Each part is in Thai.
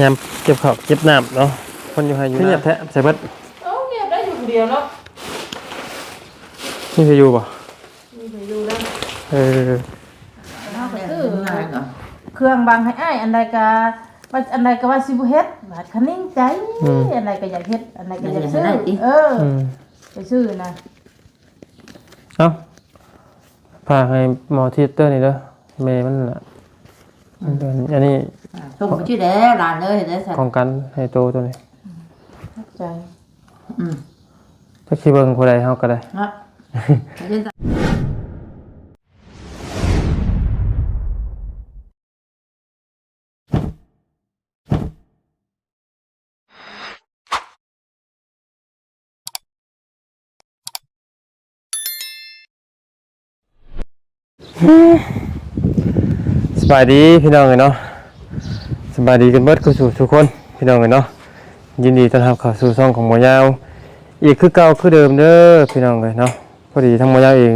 ยามเก็บข้าวเก็บน้ำเนาะคนอยู่ให้อยู่นะแท้ใส่เบิดเงียบได้อยู่คนเดียวเนาะนี่จะอยู่ป่ะมีไปอยู่ได้เอาไปซื้อ เครื่องบางให้อ้ายอันใดก็ว่าสิบ่เฮ็ดบาดคันนิ่งใจอันใดก็อยากเฮ็ดอันใดก็อยากซื้อไปซื้อนะเอ้าพาให้หมอทีเตอร์นี่เด้อเมย์มันล่ะอันนี้ส่งไปชื่อเด้อร้านเลยเด้อของกันให้โตตัวนี้ใจถ้าคิดเบิ่งผู้ใดเฮาก็ได้ฮะสบายดีพี่น้องเนาะสบายดีกันเบิดทุกคนพี่น้องเนาะยินดีต้อนรับเข้าสู่ช่องของหมอยาวอีกคือเก่าคือเดิมเด้อพี่น้องเนาะพอดีทั้งหมอยาวเอง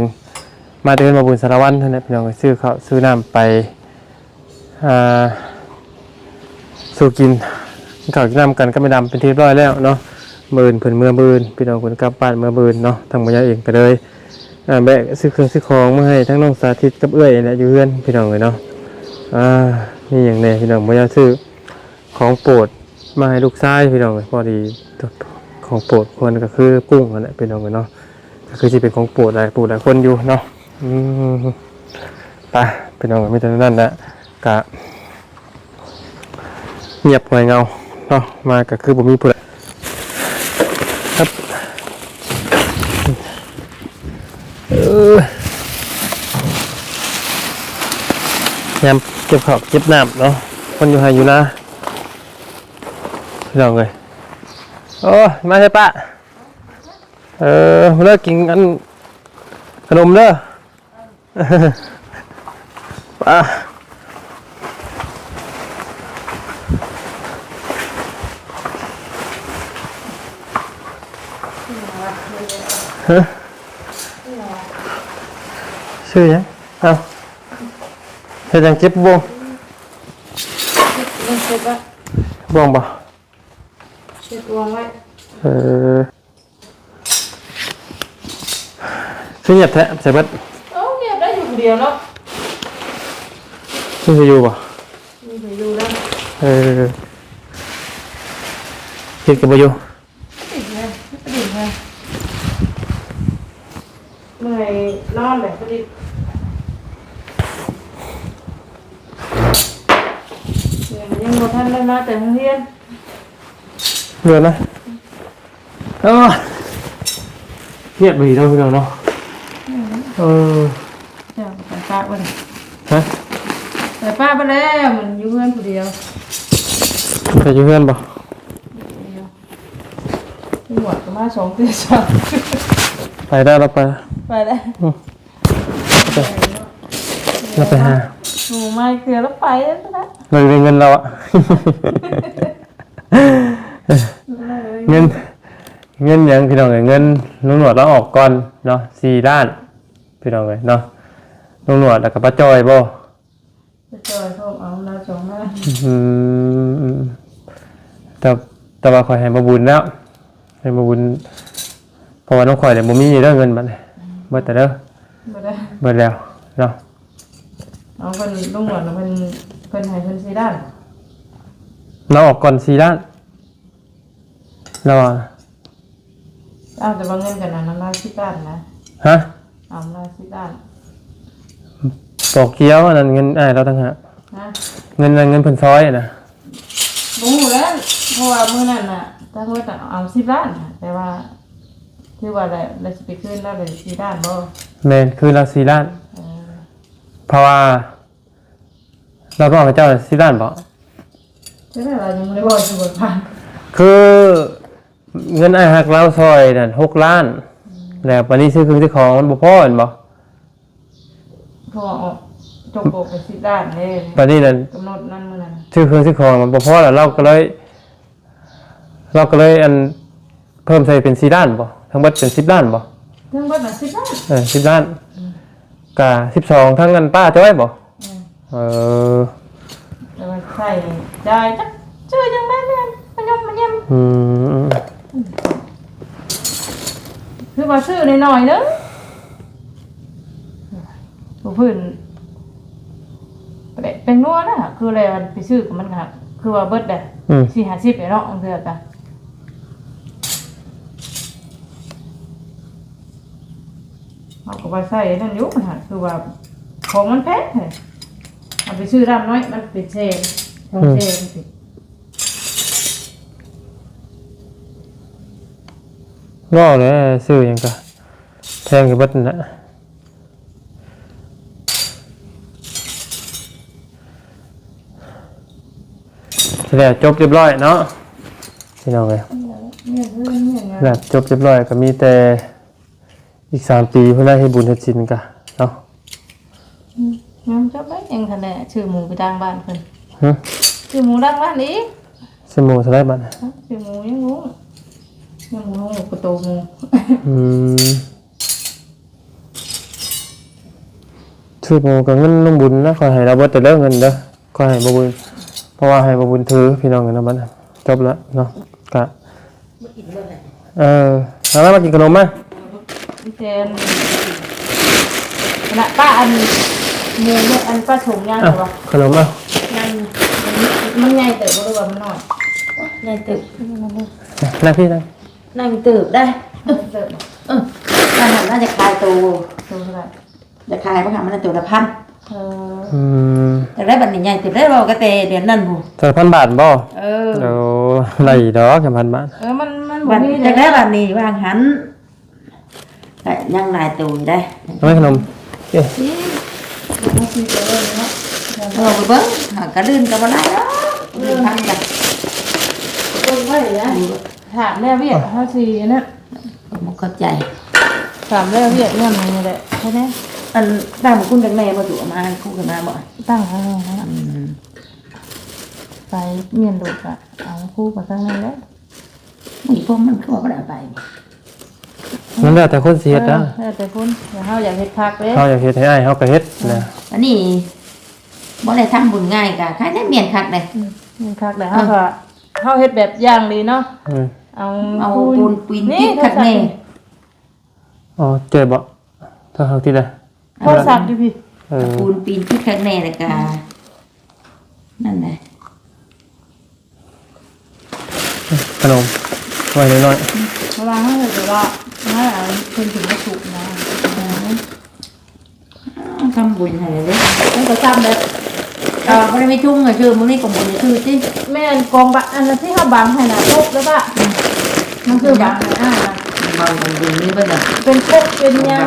มาเดินมาบุญสารวัตรเท่านั้นพี่น้องซื้อข้าวซื้อน้ำไปสู่กินข้าวกินน้ำกันก็ไม่ดำเป็นที่เรียบร้อยแล้วเนาะเมื่อพี่น้องคนกลับบ้านเมื่อบืนเนาะทั้งหมอยาวเองไปเลยแบกซื้อเครื่องซื้อของมาให้ทั้งน้องสาธิตกับเอื้อยและอยู่เพื่อนพี่น้องเลยเนาะนี่อย่างนี้พี่น้องหมอยาวซื้อของโปรดมาให้ลูกชายพี่น้องเลยพอดีของโปรดคนก็คือกุ้งนั่นแหละพี่น้องเลยเนาะก็คือที่เป็นของโปรดหลายคนอยู่เนาะไปพี่น้องไม่ทันนั่นนะกะเงียบหวยเงาเนาะมาก็คือผมมีผู้ใดครับยามเก็บข้าวเก็บน้ำเนาะคนอยู่ให้อยู่นะพี่น้องเลยโอ้มาใช่ปะเลิกกินอันขนมเด้อปะชื่อยังเอาเฮ็ดยังเก็บบ่วงบ่วงบ่เช็ดวางไว้คือเงียบแท้ใส่เบิดเงียบได้อยู่คนเดียวเนาะนี่จะอยู่บ่มีไปอยู่ได้เฮ็ดกับบ่อยู่เมื่อยนอนแบบพอดียังบ่ทันได้มาแต่โรงเรียนเดือนนะเงียบไปเท่าพี่น้องเนาะใส่ป้าไปเลยฮะใส่ป้าไปแล้วมันอยู่เพื่อนคนเดียวไปอยู่เพื่อนป่ะหัวก็มา2 เดือนไปได้เราไปได้เราไปหาหนูไม่เกลือแล้วไปแล้วนะเราได้เงินเราอะเงินยังพี่น้องเงินลุงหนวดเราออกก่อนเนาะ4 ล้านพี่น้องเลยเนาะลุงหนวดแล้วก็ป้าจอยบ่ป้าจอยเขาเอาเรา2 ล้านแต่ว่าคอยให้มาบุญแล้วให้มาบุญเพราะว่าน้องคอยเนี่ยบ่มีเรื่องเงินบัดนี้เบิดแต่เด้อเบิดแล้วเนาะเอาเพิ่นลุงหนวดเพิ่นให้เพิ่น4 ล้านเราออกก่อน4 ล้านเราแต่ว่าเงินกันนั้นละ10 ล้านนะฮะเอาละ10 ล้านปอกเกี้ยวอันนั้นเงินเราต่างหากเงินเพิ่นซอยนะบ่ฮู้แล้วเพราะว่ามื้อนั้นน่ะถ้าเพิ่นเอา10 ล้านแต่ว่าคือว่าได้สิไปคืนแล้วได้4 ล้านบ่แม่นคือเรา4 ล้านเพราะว่าเราบอกกับเจ้า4 ล้านบ่ใช่ไหมเรายังไม่ได้บอกสิบ่ผ่านคือเงินหักเราซอยนั่น6 ล้านแล้ววันนี้ซื้อเครื่องซื้อของมันบ่พอเห็นบ่พอจบไป10 ล้านเลยวันนี้นั่นกำหนดนั่นมื้อนั้นซื้อเครื่องซื้อของมันบ่พอแล้วเราก็เลยอันเพิ่มใส่เป็น4 ล้านบ่ทั้งหมดเป็น10 ล้านบ่ทั้งหมดน่ะ10 ล้าน10 ล้านก็12ทั้งเงินป้าจ้อยบ่ แล้วมันใส่ได้จักชื่อจังได๋แม่นมันยกมันเยี่ยมคือว่าซื้อหน่อยๆเด้อบ่เพิ่นเป็นนัวนะคืออะไรมันไปซื้อกับมันค่ะคือว่าเบิดได้4-50เนาะอันเทื่อกันเอาก็ไปใส่นั่นอยู่ค่ะคือว่าของมันแพงเลยเอาไปซื้อร้านน้อยมันเป็นเซนของเซนสิ ว่าเลยซื้อหยังก็แพงกับเบิดนั่นแหละแล้วจบเรียบร้อยเนาะพี่น้องเอ้ยแล้วจบเรียบร้อยก็มีแต่อีก3 ปีเพิ่นได้ให้บุญเฮ็ดศีลกันเนาะ ยังจะไปยังทันแหละชื่อหมูไปดังบ้านเพิ่น หึ ชื่อหมูดังบ้านอีก สิหมู่เท่าไหร่บัด ชื่อหมูยังงูกระโตหมู ชื่อหมู่ก็เงินลงบุญนะขอให้เราเบิดแต่เรื่องเงินเด้อขอให้บ่บุญเพราะว่าให้บ่บุญถือพี่น้องกันนะบัดน่ะจบแล้วเนาะก็แล้วมากินขนมมั้ย พี่เจนน่ะป้าอันหมูเนี่ยอันป้าถุงย่างหรอ ขนมอ่ะ ยังมันใหญ่เติบบ่รู้ว่ามันน้อย ในตึก นั่งพี่นั่ง นั่งตึกได้ เติบ การทำน่าจะคลายตัว เท่าไหร่ จะคลายเพราะมันตัวละพัน แต่ได้บัตรใหญ่ติดได้บอกก็เตเดือนนั่นบุ จะ1,000 บาทบ่ เออ โอ้ไรดอกจะ1,000 บาท มัน บัตรจะได้บัตรนี้วางหันแต่ยังลายตัวได้ ทำไมขนมเอ๊ะ เราไปเบิ้งกระลื่นกับอะไรเนาะลื่นพันกัน เบิ่งไว้นะถามแล้วเวียดเฮาสินั่น มันเข้าใจ ถามแล้วเวียดเนี่ยมันนี่แหละใช่ไหม อันตั้งคุณเป็นแม่มาถูกมาคู่กันมาบ่ ตั้งข้างนอกนะไปเมียนลูกอะเอาคู่กับข้างในแล้ว มีพวกมันก็บ่ได้ไป นั่นแหละแต่คนสิเฮ็ดนะ แต่คนเฮาอยากเฮ็ดพักเด้ เฮาอยากเฮ็ดให้อ้ายเฮาก็เฮ็ดนะ อันนี้บ่ได้ทำบุญง่ายกะใครได้เมียนคักเลย มีพักแล้วเฮาก็เฮาเฮ็ดแบบอย่างดีเนาะเอา เอาปูนปีนที่คักแน่ อ๋อเจ็บบ่ถ้าเฮาที่ใด โทรศัพท์ดิพี่ ปูนปีนที่คักแน่แล้วก็นั่นแหละ ขนมไว้น้อย เวลาเฮาจะว่าให้เอาเพิ่นถึงมาสุกนะ ทำบุญให้เลย มันก็ซ้ำเลย บ่ได้ไม่ทุ่งอ่ะคือมื้อนี้ก็บ่ได้คือติ แม่นกองบะอันนั้นที่เฮาบังให้น่ะตกแล้วก็มันคือบังให้อ้านะ บางบุญนี่เบิ่ง เป็นกบเป็นหยัง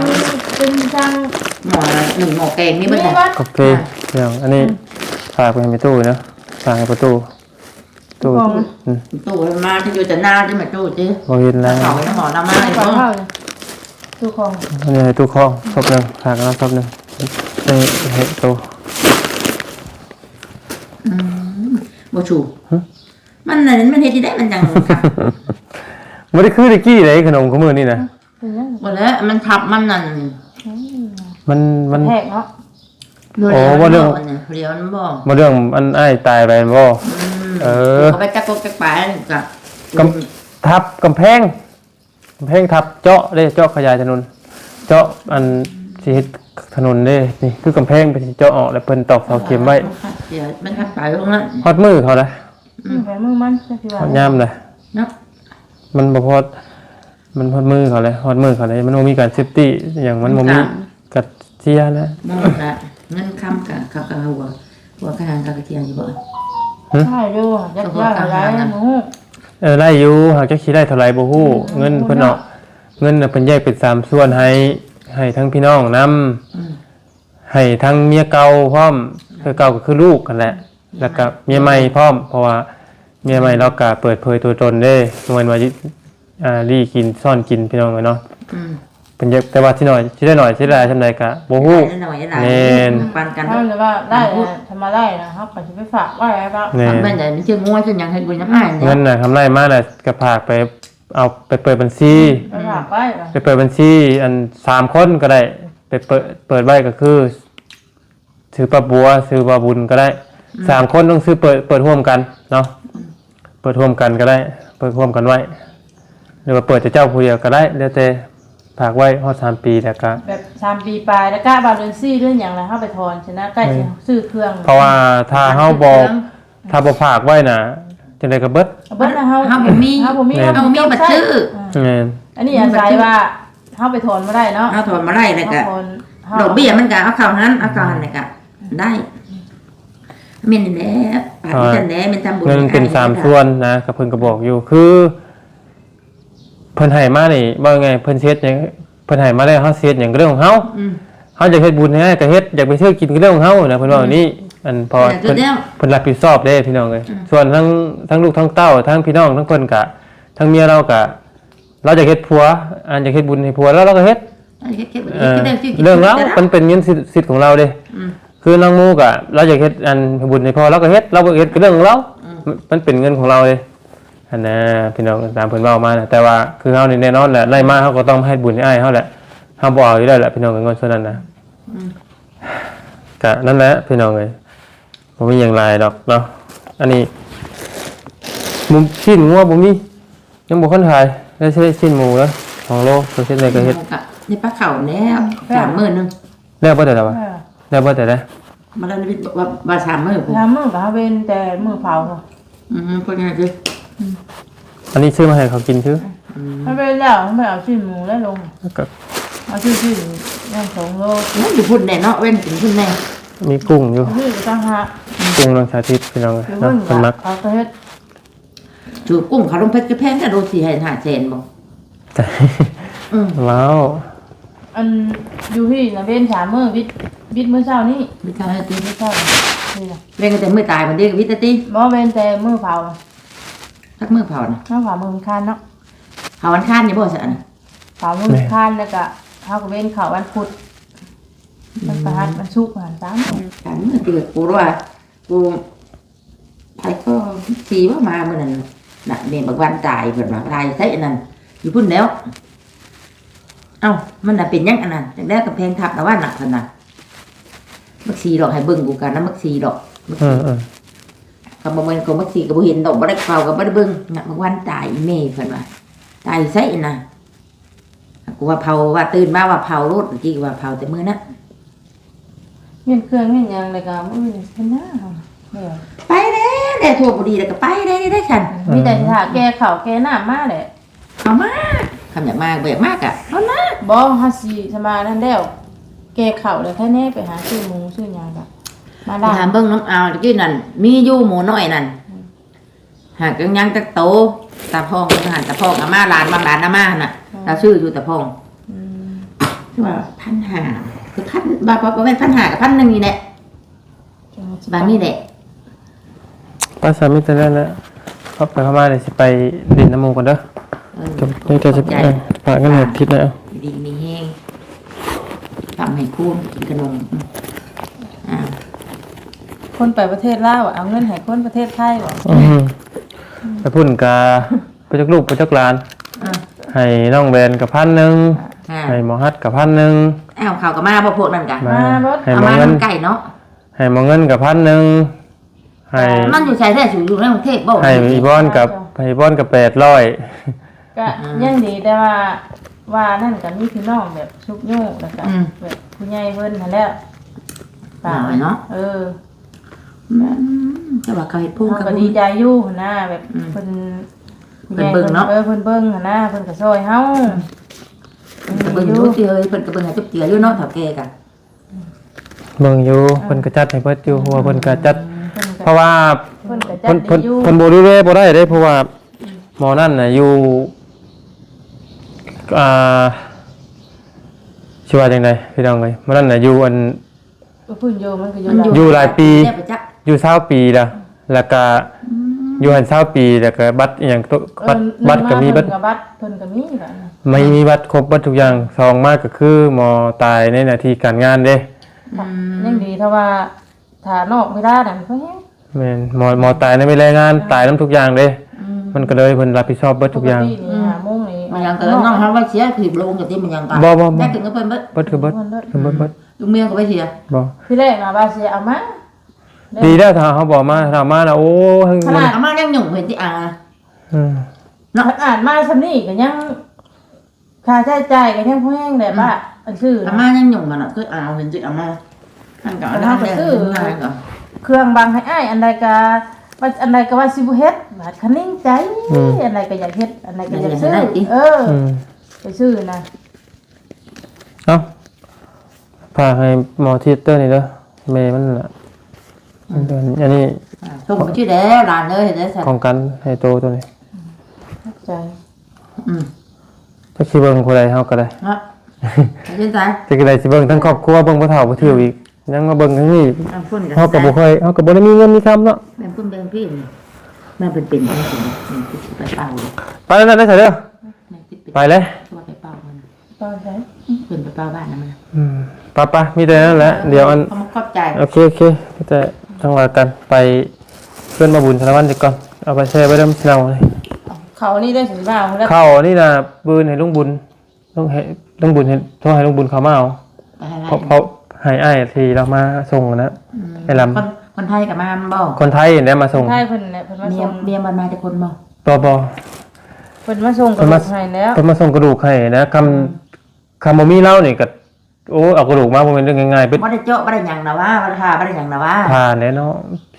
เป็นจัง หมอหนึ่งหมอแกงนี่เบิ่ง นี่ว่า ๆกาแฟอย่างอันนี้ฝากไว้ให้ตู้นะฝากให้ประตูตู้ ตู้มาที่อยู่แต่หน้าที่มาตู้ติ บ่เห็นแล้ว เขาไปหมอน้ำมา ไม่ เนาะ เข้าเลยทุกคน อันนี้ให้ตู้คอครบนึงฝากแล้วครบนึงนี่ให้ตู้ บ่ชูมันนั่นมันเฮ็ดที่ได้มันจังค่ะ บ่ได้คือตะกี้เลยขนมของมื้อนี่นะ เป็นยัง บ่แล้วมันทับมันนั่น มัน แหกเนาะ เดี๋ยวมันบ่ บ่เรื่องอันอ้ายตายไปบ่เขาไปจักกจักปลายกับ ทับกำแพงทับเจาะเด้เจาะขยายถนนเจาะอันสิเฮ็ดถนนเด้นี่คือกำแพงไปสิเจาะออกแล้วเพิ่นตอกเสาเข็มไว้ เดี๋ยวมันทับปลายตรงนั้น ฮอดมือเขานะ แหกมือมันจะสิว่า ฮอดยามเลย เนาะ มันบ่พอดมันฮอดมือเขาเลยฮอดมือเขาเลยมันบ่มีการเซฟตี้อย่างมันบ่มีกัดเสียแล้ว มองละเงินคำกับเขาหัวขนาดกับเทียนอยู่บ่ ใช่ดูยักษ์อะไรหนู ได้อยู่หากจะคิดได้เท่าไหร่บ่ฮู้เงินเพิ่นเนาะเงินน่ะเพิ่นแยกเป็น3ส่วนให้ทั้งพี่น้องนำให้ทั้งเมียเก่าพร้อมคือเก่าก็คือลูกกันแหละแล้วก็เมียใหม่พร้อมเพราะว่าเมียใหม่เราก็เปิดเผยตัวตนเด้เหมือนว่ารีกินซ่อนกินพี่น้องเนาะเป็นเยอะแต่ว่าที่น้อยที่ได้หน่อยที่ได้ทำไดก็บ่ฮู้แม่น ปานกัน ถ้ามันว่าได้ทำมาได้นะครับก็จะไปฝากไว้ไอ้บ้า แม่น มันได้มันชื่องัวชื่อหยังให้บุญน้ำอ้าย เงินน่ะทำไรมาน่ะก็พากไปเอาไปเปิดบัญชี ไปฝากไว้ ไปเปิดบัญชีอัน3คนก็ได้ไปเปิดไว้ก็คือ ซื้อปลาบัวซื้อปลาบุญก็ได้3คนต้องซื้อเปิดร่วมกันเนาะเปิดร่วมกันก็ได้เปิดร่วมกันไว้หรือว่าเปิดแต่เจ้าผู้เดียวก็ได้แล้วแต่ฝากไว้ฮอด3ปีแล้วก็ แบบ3ปีปลายแล้วก็บาเดือนซี่เรื่องอย่างไรเฮาไปถอนชนะใกล้สิซื้อเครื่อง เพราะว่าถ้าเฮาบ่ถ้าบ่ฝากไว้น่ะจังได๋ก็เบิด เบิดนะเฮา เฮาบ่มี เฮาบ่มี เฮาบ่มีบัตรชื่อ แม่น อันนี้อาศัยว่าเฮาไปถอนบ่ได้เนาะ เฮาถอนมาได้แล้วก็ เฮาถอนเฮา ดอกเบี้ยมันก็เอาเข้าหันเอาเข้าหันนี่ก็ได้แม่นแหละปาดกันแหละมันทำบุญ เงินเป็น3ส่วนนะก็เพิ่นก็บอกอยู่คือเพิ่นให้มานี่ว่าไงเพิ่นเฮ็ดหยังเพิ่นให้มาแล้วเฮาเฮ็ดหยังก็เรื่องของเฮาเฮาจะเฮ็ดบุญให้ก็เฮ็ดอยากไปซื้อกินก็เรื่องของเฮานะเพิ่นว่าอย่างนี้อันพอเพิ่นรับผิดชอบเด้พี่น้องเอ้ยส่วนทั้งลูกทั้งเต้าทั้งพี่น้องทั้งเพิ่นก็ทั้งเมียเราก็เราจะเฮ็ดผัวอันจะเฮ็ดบุญให้ผัวแล้วเราก็เฮ็ดเรื่องเรามันเป็นเงินสิทธิ์ของเราเด้คือน้องมูก็เราจะเฮ็ดอันบุญให้พ่อเราก็เฮ็ดเราก็เฮ็ดก็เรื่องของเรามันเป็นเงินของเราเด้อันน่ะพี่น้องตามเพิ่นเว้ามานะแต่ว่าคือเฮานี่แน่นอนแหละได้มาเฮาก็ต้องให้บุญให้อ้ายเฮาแหละเฮาบ่เอาอยู่แล้วแหละพี่น้องเงินส่วนนั้นนะก็นั่นแหละพี่น้องเอ้ยบ่มีหยังหลายดอกเนาะอันนี้มุมชิ้นงัวบ่มียังบ่คันขายได้ใช้ชิ้นหมูแล้ว2โลตัวเฮ็ดได้ก็เฮ็ด นี่ปลาเข่าแล้ว30,000นึง แล้วบ่ได้ดอกวะแล้วบ่ได้ได้ มาแล้วนี่ว่า30,000พุ่น ทำมื้อก็เฮาเว้นแต่มื้อเผาค่ะ พุ่นยังคือ อันนี้ซื้อมาให้เขากินซื้อ เฮาเว้นแล้วไม่เอาชิ้นหมูแล้วลง แล้วก็ เอาชิ้นย่าง2โล นั่นอยู่พุ่นแน่เนาะเว้นถึงพุ่นแน่ มีกุ้งอยู่ นี่ก็ต้องหา กุ้งน้องสาธิตพี่น้องเอ้ย เดี๋ยว เนาะ เพิ่น เพิ่นมัก เอาก็เฮ็ด จูบกุ้งเขาลงเพชรก็แพงก็โดน4 5แสนบ่ แต่ว้าว อันอยู่พี่น่ะเว้น3มื้อวิทย์มื้อเช้านี้ ไม่ใช่ติ มื้อเช้านี่น่ะ เว้นก็แต่มื้อตายมันเด้วิตติ บ่เว้นแต่มื้อเผา สักมื้อเผานะ เฮาเผามื้อคานเนาะ เผาวันค้านนี่บ่ซะอัน เผามื้อคานแล้วก็เฮาก็เว้นข้าววันพุธมันประหัสมันสุกร์หัน3 กันมื้อที่กูว่ากูไปก็สีว่ามามื้อนั้นน่ะแม่บักวันตายเพิ่นว่าตายใส่อันนั้นอยู่พุ่นแล้วเอ้ามันน่ะเป็นยังอันนั้นจังได๋กำแพงทับนะว่าหนักขนาดมักสีดอกให้เบิ่งกูกันนะมักสีดอก ก็บ่แม่นก็มักสีก็บ่เห็นดอกบ่ได้เฝ้าก็บ่ได้เบิ่งน่ะบางวันตายอีแม่เพิ่นว่าตายไสน่ะกูว่าเผาว่าตื่นมาว่าเผารถจริงว่าเผาแต่มื้อนั้น เมียนเครื่องเมียนหยังเลยก็มื้อนี้เพิ่นน่าเด้อ ไปแล้วได้ทั่วบ่ดีแล้วก็ไปได้ฉัน มีแต่ถ้าแกข้าวแกน้ำมาแหละ เอามาคำอยากมากบ่อยากมากอ่ะเอานะ บ่เฮาสิสมานั่นแล้วแกข้าวแล้วแค่นี้ไปหาซื้อหมูซื้อหยังก็มา ไป ได้ ถามเบิ่งน้องเอาตะกี้นั่นมีอยู่หมูน้อยนั่นหากยังจักโตตาพองหันตาพองอาม่าหลานบางหลานอาม่าน่ะตาชื่ออยู่ตาพอง อืม คือว่า1,500คือพันบ่แม่น1,500กับ1,000นี่แหละบางนี่แหละ ภาษามิตรนั่นแหละเข้าไปเข้ามาเลยสิไปดินน้ำมูกก่อนเด้อจบนี่จะปะกันหมดทิศแล้ว ดีมีแห้งทำให้คุ้มกินขนมอ่า คนไปประเทศลาวอะเอาเงินให้คนประเทศไทยบ่ ไปพุ่นกาไปจักลูกไปจักหลาน อ่า ให้น้องแบนกับ1,000 อ่า ให้หมอฮัดกับ1,000 อ้าวเขาก็มาพวกนั้นกัน มาให้ เอา หมอ มา เงิน ไก่เนาะ ให้หมอเงินกับ1,000ให้ มันอยู่ใช้ได้อยู่ในกรุงเทพบ่ ให้อีบอนกับ800 ก็ยังดีแต่ว่านั่นก็มีพี่น้องแบบชุกโยกแล้วก็แบบผู้ใหญ่เพิ่นหั่นแหล้ว ป่าเนาะ แต่ว่าเขาเฮ็ดพุ่ง เฮา กับ ก็ พุ่ ดี ง ใจอยู่หั่นนะแบบเพิ่นผู้ใหญ่ เพิ่นเบิ่งเนาะ เพิ่นเบิ่งหั่นนะเพิ่นก็ซอยเฮา เบิ่งอยู่ที่เอ้ยเพิ่นก็เบิ่งให้จุ๊บเจืออยู่เนาะเฒ่าแก่กัน เบิ่งอยู่เพิ่นก็จัดให้เบิดอยู่เพราะว่าเพิ่นก็จัดเพราะว่า เพิ่นก็จัด เพิ่น ดีอยู่ เพิ่นบ่ดูแลบ่ได้เด้เพราะว่าหมอนั่นน่ะอยู่ชื่อว่าจังได๋พี่น้องเอ้ยหมอนั่นน่ะอยู่อัน เพิ่นอยู่มันก็อยู่ อยู่หลายปี เนี่ยไปจัก อยู่20ปีแล้วก็อยู่หัน20ปีแล้วก็บัตรอีหยังตัวบัตรก็มีบัตร เพิ่นก็มีแบบ ไม่มีบัตรครบบัตรทุกอย่างซองมากก็คือหมอตายในหน้าที่การงานเด้ ยังดีถ้าว่าถ้านอกเวลานั่นเพิ่น แม่นหมอตายในเวลางานตายนํทุกอย่างเด้มันก็เลยเพิ่นรับผิดชอบเบิดทุกอย่าง ปตินี่5โมงนี่ มันยังเกินน้องเฮาว่าเสียคือลงกับที่มันยังกัน บ่ ได้ถึงกับเพิ่นเบิด เบิดคือเบิดคือเบิด ลูกเมียก็ไปเสีย บ่ ที่แรกนะว่าสิเอามา ดีแล้วถ้าเขาบอกมาถามมานะโอ้ย ขนาด อาม่ายังหยุ่งเห็นที่อา เนาะอ่านมาซำนี้ก็ยังค่าใช้จ่ายก็ยังบ่แห้งเลยป้าอันชื่อ อาม่ายังหยุ่งกันอ่ะคืออาเห็นที่อาม่าท่านก็เอาได้ก่อน เครื่องบางให้อ้ายอันใดก็ว่าสิบ่เฮ็ดบาดคันนิ่งใจอันใดก็อยากเฮ็ดอันใดก็อยากซื้อไปซื้อนะ เอ้าพาให้หมอทิตเตอร์นี่เด้อแม่มันล่ะอันนี้ ส่งไปชื่อแล้วร้านเลยเห็นได้สัต ของกันให้โตตัวนี้ ใจ ถ้าสิเบิ่งผู้ใดเฮาก็ได้ ฮะเห็นใจ จะก็ได้สิเบิ่งทั้งครอบครัวเบิ่งบ่เฒ่าบ่เที่ยวอีกยังมาเบิ่งทั้งนี้ พุ่นกัน เฮาก็บ่ค่อยเฮาก็บ่ได้มีเงินมีคำเนาะ แม่พุ่นเป็นพี่แม่เป็นจริงไปเป่า ไปแล้วได้ซะเด้อ แม่ติด ไปเลย ตัวไปเป่ามัน ตอนใช้ เพิ่นไปเป่าบ้านนะมัน ไปมีแต่นั้นแหละเดี๋ยวอัน เขามาขอบใจ โอเคแต่ทั้งว่ากันไปเพื่อนมาบุญสารวัตรก่อนเอาไปแช่ไว้เริ่มเนาเลย เขานี่ได้ถึงบ่าวแล้ว เข้านี่นะปืนให้ลุงบุญลุงบุญให้โทรให้ลุงบุญเขามาเอาเขาให้อ้ายที่เรามาส่งนะไอ้ลำคนไทยกับมาบ่ คนไทยเนี่ยมาส่ง ใช่เพิ่นเนี่ยเพิ่นมาส่ง เมียมันมาจากคนบ่ ปอ เพิ่นมาส่งกระดูกให้แล้ว เพิ่นมาส่งกระดูกให้นะคำบ่มีเล่านี่ก็โอ้เอากระดูกมาบ่เป็นเรื่องง่ายๆเป็น บ่ได้เจาะบ่ได้หยังนะว่าบ่ได้พาบ่ได้หยังนะว่า ผ่าแน่เนาะ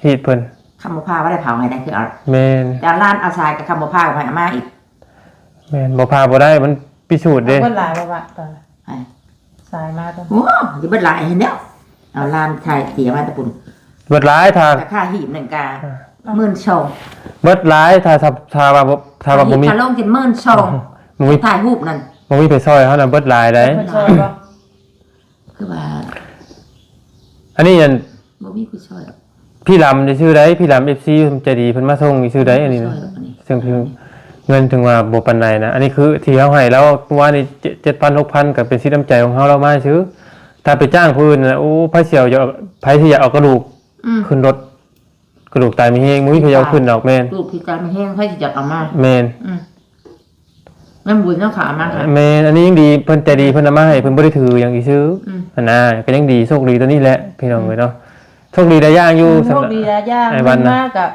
ฮีดเพิ่น คำบ่พาบ่ได้เผาให้ได้คือเอา แม่น แต่ร้านเอาทรายกับคำบ่พาไปอามาอีก แม่นบ่ผ่าบ่ได้มันพิสูจน์เด้ เพิ่นหลายบ่ว่าตอน ไอ้ สายมาตอน โอ้ยเบิดหลายเห็นแล้วเอาร้านชายเสียมาตะปุ่น เบิดหลายทาง ราคาหีบ1กา12,000 เบิดหลายถ้าว่าบ่มี ถ้าลงกิน12,000 บ่มี ถ่ายรูปนั่น บ่มีไปซอยเฮาน่ะเบิดหลายได้ เพิ่นช่วยบ่ คือว่า อันนี้อัน บ่มีผู้ช่วยหรอก พี่ลำจะชื่อใดพี่ลำ FC เพิ่นใจดีเพิ่นมาส่งนี่ชื่อใดอันนี้นะซึ่งเงินถึงว่าบ่ปานใดนะอันนี้คือที่เฮาให้แล้วว่านี่ 7,000 6,000ก็เป็นสิน้ำใจของเฮาเรามาซื้อถ้าไปจ้างผู้อื่นน่ะโอ้ไผเสียวจะไผที่อยากเอากระดูกขึ้นรถกระดูกตายมีแฮงบ่มีใครเอาขึ้นดอกแม่น รูปที่การไม่แห้งค่อยสิจับเอามา แม่น แม่บุญเจ้าขามาค่ะ แม่นอันนี้ยังดีเพิ่นใจดีเพิ่นเอามาให้เพิ่นบ่ได้ถือหยังอีซื้ออันน่ะก็ยังดีโชคดีตัวนี้แหละพี่น้องเอ้ยเนาะโชคดีได้อย่างอยู่ โชคดีหลายอย่าง ไอ้วันน่ะ มากกับ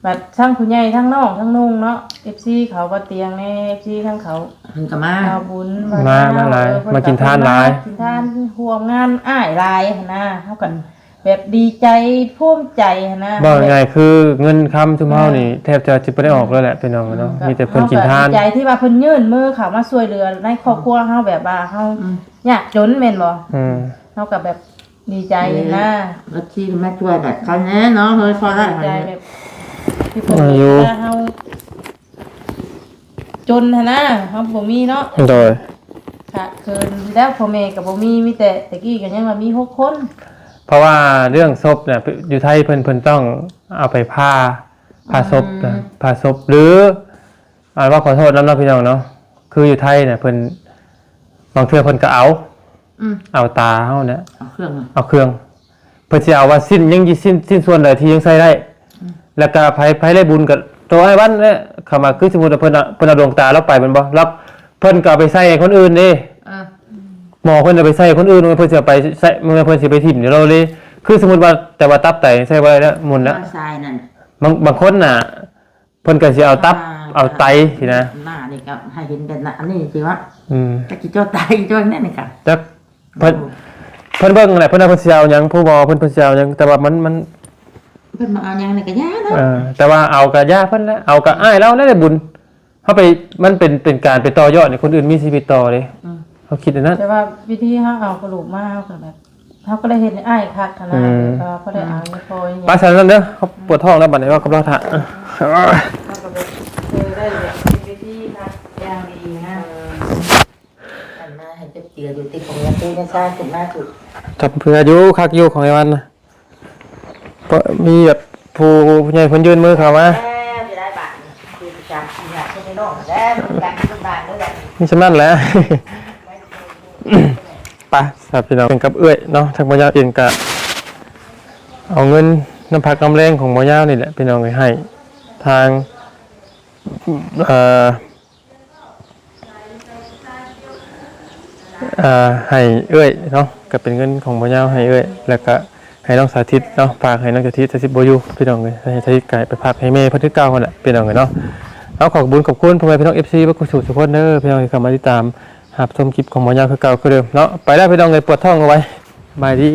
บัดทั้งผู้ใหญ่ทั้งน้องทั้งนุ่งเนาะ FC เขาบ่เตียงแน่ FC ทั้งเขา มันก็มา เอาบุญ มาหลายมากินทานหลาย กินทานห่วงงานอ้ายหลายหั่นนะเฮากันแบบดีใจภูมิใจหั่นนะ บอกง่ายๆคือเงินคำชุมเฮานี่แทบจะบ่ได้ออกแล้วแหละพี่น้องเนาะมีแต่เพิ่นกินทาน เฮก็ดีใจที่ว่าเพิ่นยื่นมือเข้ามาช่วยเหลือในครอบครัวเฮาแบบว่าเฮายากจนแม่นบ่เฮาก็แบบดีใจนะ แล้วที่แม่ช่วยแบบเขาแน่เนาะเฮ้ยพอได้ ดีใจ ค่ะ แบบที่เพิ่นว่าเฮาจนหั่นนะเฮาบ่มีเนาะ โดย ค่ะเกินแล้วพ่อแม่ก็บ่มีแต่ตะกี้ก็ยังว่ามี6คน เพราะว่าเรื่องศพเนี่ยอยู่ไทยเพิ่นต้องเอาไปผ่าศพนะผ่าศพหรือว่าขอโทษนำเนาะพี่น้องเนาะคืออยู่ไทยเนี่ยเพิ่นบางเทื่อเพิ่นก็เอาตาเฮาเนี่ย เอาเครื่องมา เอาเครื่องเพิ่นสิเอาว่าสิ้นยังสิ้นส่วนใดที่ยังใส่ได้แล้วก็ไผได้บุญกับตัวไอ้วันเนี่ยเข้ามาคือสมมุติว่าเพิ่นเอาดวงตาเราไปแม่นบ่รับเพิ่นก็เอาไปใส่ให้คนอื่นเด้หมอเพิ่นเอาไปใส่คนอื่นเพิ่นสิเอาไปใส่เมื่อเพิ่นสิไปถิ่มเดี๋ยวเราเลยคือสมมุติว่าแต่ว่าตับไตใส่บ่ได้แล้วหมุนแล้ว ทรายนั่น บางคนน่ะเพิ่นก็สิเอาตับเอาไตสินะ หน้านี่ก็ให้เห็นกันนะอันนี้สิว่า อืม ตะกี้เจ้าตายเจ้าแน่นี่ค่ะ จักเพิ่นเบิ่งแหละเพิ่นเอาเพิ่นสิเอาหยังผู้บ่เพิ่นสิเอาหยังแต่ว่ามัน เพิ่นมาเอายังนี่ก็ยาเนาะ แต่ว่าเอากับย่าเพิ่นแล้วเอากับอ้ายเราได้บุญเฮาไปมันเป็นการไปต่อยอดให้คนอื่นมีชีวิตต่อเด้เขาคิดอย่างนั้น แต่ว่าวิธีเฮาเอากระดูกมาเฮาก็แบบเฮาก็ได้เฮ็ดให้อ้ายคักหั่นนะก็ได้เอาไม่พออย่าง ปาสันนั่นเด้อเขาปวดท้องแล้วบัดนี้ว่ากำลังถ่า เฮาก็แบบได้แบบวิธีคักอย่างดีนะ อันมาให้เจ็บเจืออยู่ที่ของยันตู้ไม่ทราบถึงหน้าสุด จับเพื่ออยู่คักอยู่ของไอ้วันนะเพราะมีแบบผู้ใหญ่เพิ่นยื่นมือเข้ามา จะได้บาทคือจำอยากให้น้องได้การที่บ้านด้วยกัน มีฉะนั้นแหละ ไปครับพี่น้องเป็นกับเอื้อยเนาะทางบ่ยาวเองก็เอาเงินน้ำพักน้ำแรงของบ่ยาวนี่แหละพี่น้องไปให้ทาง ให้เอ้ยเนาะก็เป็นเงินของบ่ยาวให้เอ้ยแล้วก็ให้น้องสาธิตเนาะฝากให้น้องสาธิตบ่อยู่พี่น้องเอ้ยให้สาธิตก็ไปฝากให้แม่เพิ่นคือเก่านั่นแหละพี่น้องเอ้ยเนาะเอาขอบคุณพ่อแม่พี่น้อง FC บ่กุศลทุกคนเด้อพี่น้องที่เข้ามาติดตามรับชมคลิปของบ่ยาวคือเก่าคือเดิมเนาะไปแล้วพี่น้องเอ้ยปวดท้องเอาไว้บายดี